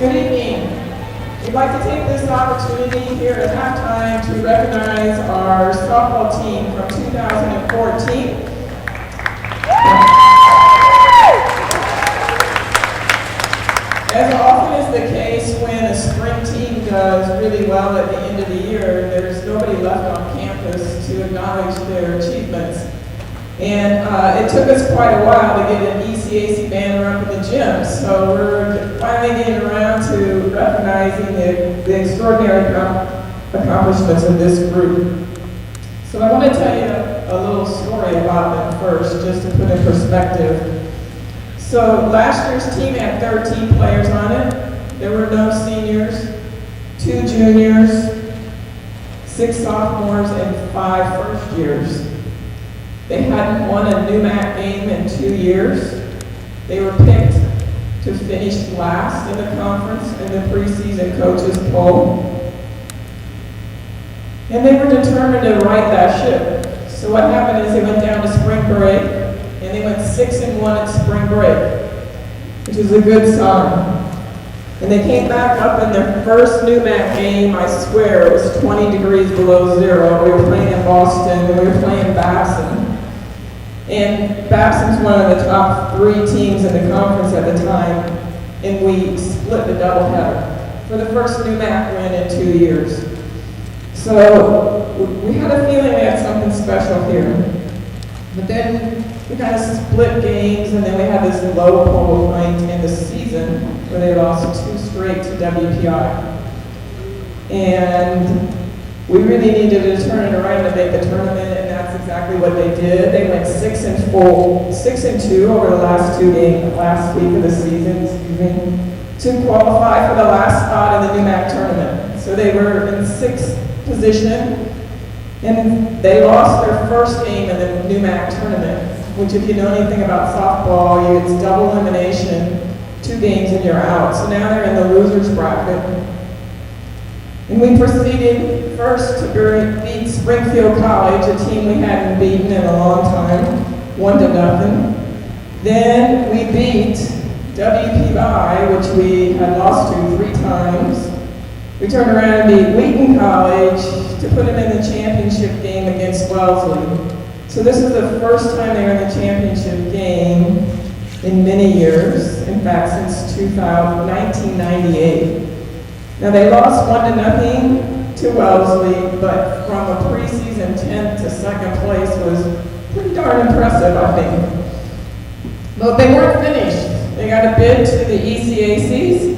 Good evening. We'd like to take this opportunity here at halftime to recognize our softball team from 2014. As often is the case when a spring team does really well at the end of the year, there's nobody left on campus to acknowledge their achievements. And it took us quite a while to get an ECAC banner up in the gym, so we're finally getting around to recognizing the extraordinary accomplishments of this group. So I want to tell you a little story about them first, just to put in perspective. So last year's team had 13 players on it. There were no seniors, 2 juniors, 6 sophomores, and 5 first years. They hadn't won a NEWMAC game in 2 years. They were picked to finish last in the conference in the preseason coaches poll. And they were determined to right that ship. So what happened is they went down to spring break, and they went 6-1 at spring break, which is a good sign. And they came back up in their first NEWMAC game. I swear it was 20 degrees below zero. We were playing in Boston, and we were playing Babson. And Babson's one of the top 3 teams in the conference at the time, and we split the doubleheader for the first NEWMAC win in 2 years. So we had a feeling we had something special here. But then we kind of split games, and then we had this low point in the season where they lost 2 straight to WPI. And we really needed to turn it around to make the tournament, and that's exactly what they did. They went 6-2 over the last 2 games, last week of the season, to qualify for the last spot in the NEWMAC tournament. So they were in 6th position, and they lost their first game in the NEWMAC tournament, which if you know anything about softball, it's double elimination, 2 games and you're out. So now they're in the losers bracket. And we proceeded first to beat Springfield College, a team we hadn't beaten in a long time, 1-0. Then we beat WPI, which we had lost to 3 times. We turned around and beat Wheaton College to put them in the championship game against Wellesley. So this is the first time they were in the championship game in many years, in fact since 1998. Now they lost 1-0 to Wellesley, but from a preseason 10th to 2nd place was pretty darn impressive, I think. But they weren't finished. They got a bid to the ECACs,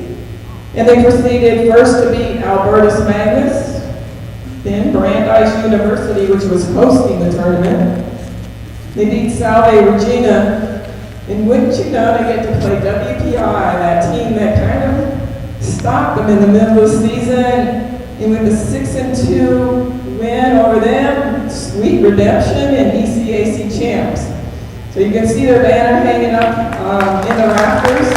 and they proceeded first to beat Albertus Magnus, then Brandeis University, which was hosting the tournament. They beat Salve Regina, and wouldn't you know, they get to play WPI, that team that kind of stopped them in the middle of the season, and with a 6-2 win over them, sweet redemption and ECAC champs. So you can see their banner hanging up in the rafters.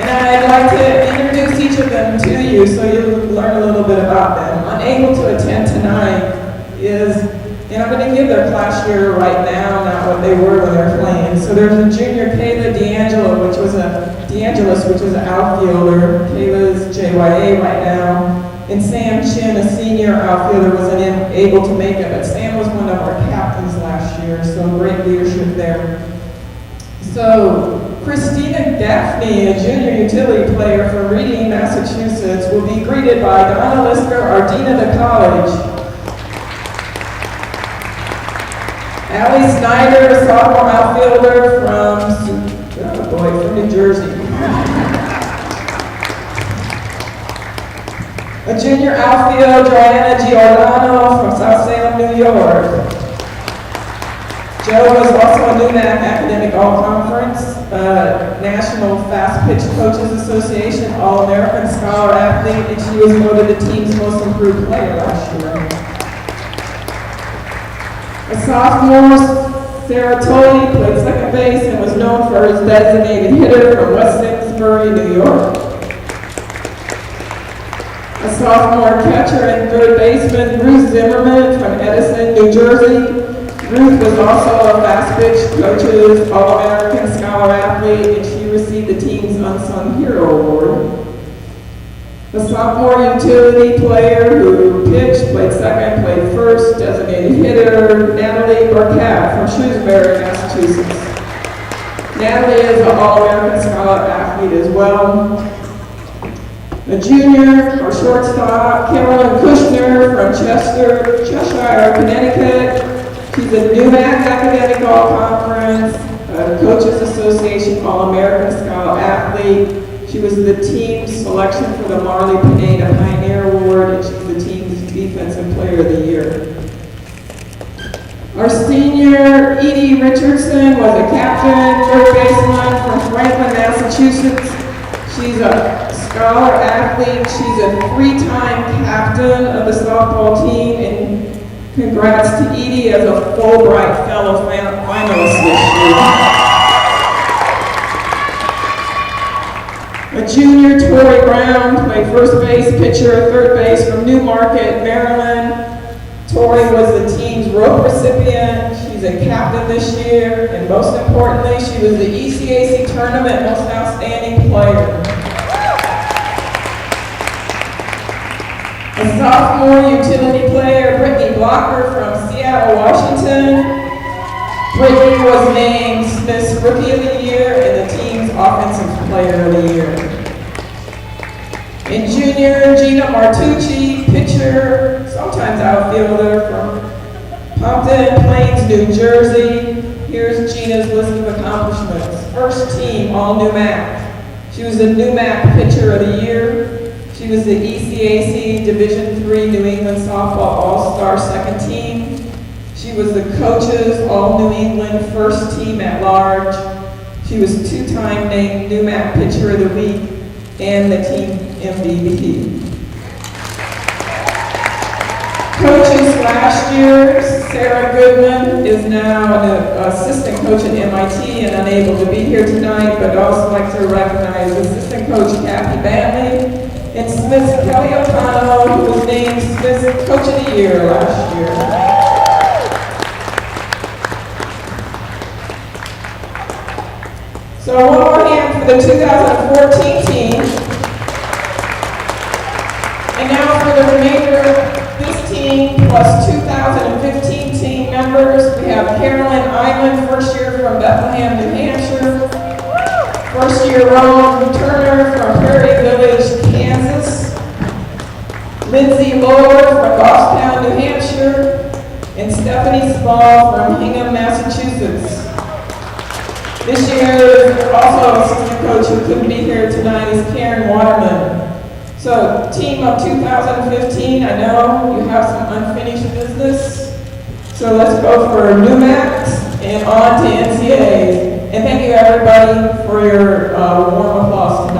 And I'd like to introduce each of them to you so you'll learn a little bit about them. Unable to attend tonight is, and I'm going to give their class year right now, not what they were when they were playing. So there's a junior, Kayla DeAngelis, which was an outfielder. Kayla's JYA right now. And Sam Chin, a senior outfielder, wasn't able to make it, but Sam was one of our captains last year, so great leadership there. So Christina Gaffney, a junior utility player from Reading, Massachusetts, will be greeted by Donna Lisker, our Dean of the College. Allie Snyder, a sophomore outfielder from New Jersey. A junior outfielder, Joanna Giordano from South Salem, New York. Joe was also a NEWMAC Academic All-Conference, National Fast Pitch Coaches Association All-American Scholar Athlete, and she was voted the team's most improved player last year. A sophomore, Sarah Tolley, played second base and was known for his designated hitter from West Simsbury, New York. A sophomore catcher and third baseman, Bruce Zimmerman from Edison, New Jersey. Ruth was also a fast pitch coaches All-American Scholar Athlete, and she received the team's Unsung Hero Award. A sophomore utility player who pitched, played second, played first, designated hitter, Natalie Burkett from Shrewsbury, Massachusetts. Natalie is an All-American Scholar Athlete as well. A junior or shortstop, Carolyn Kushner from Cheshire, Connecticut. She's a NEWMAC Academic All-Conference, Coaches Association All-American Scholar Athlete. She was the team's selection for the Marley Pineda Pioneer Award, and she's the team's Defensive Player of the Year. Our senior, Edie Richardson, was a captain, third baseman from Franklin, Massachusetts. She's a scholar athlete. She's a three-time captain of the softball team, and congrats to Edie as a Fulbright Fellow finalist this year. A junior, Tori Brown, played first base, pitcher, third base from Newmarket, Maryland. Tori was the team's rope recipient. She's a captain this year, and most importantly, she was the ECAC Tournament Most Outstanding Player. A sophomore utility player, Brittany Blocker from Seattle, Washington. Brittany was named Smith's Rookie of the Year and the team's Offensive Player of the Year. And junior, Gina Martucci, pitcher, sometimes outfielder from Pompton Plains, New Jersey. Here's Gina's list of accomplishments. First team, all NEWMAC. She was the NEWMAC Pitcher of the Year. She was the ECAC Division III New England Softball All-Star Second Team. She was the coaches All New England First Team at Large. She was two-time named NEWMAC Pitcher of the Week and the team MVP. Coaches last year, Sarah Goodman is now an assistant coach at MIT and unable to be here tonight, but I'd also like to recognize assistant coach Kathy Bantley and Smith's Kelly O'Connell, who was named Smith's Coach of the Year last year. So one more hand for the 2014 team. And now for the remainder of this team plus 2015 team members, we have Carolyn Island, first year from Bethlehem, New Hampshire. First year Rowan Turner from Prairie Village, Kansas. Lindsay Lord from Goffstown, New Hampshire. And Stephanie Small from Hingham, Massachusetts. This year, also assistant coach who couldn't be here tonight is Karen Waterman. So, team of 2015, I know you have some unfinished business. So let's go for NEWMACs and on to NCAAs. And thank you everybody for your warm applause.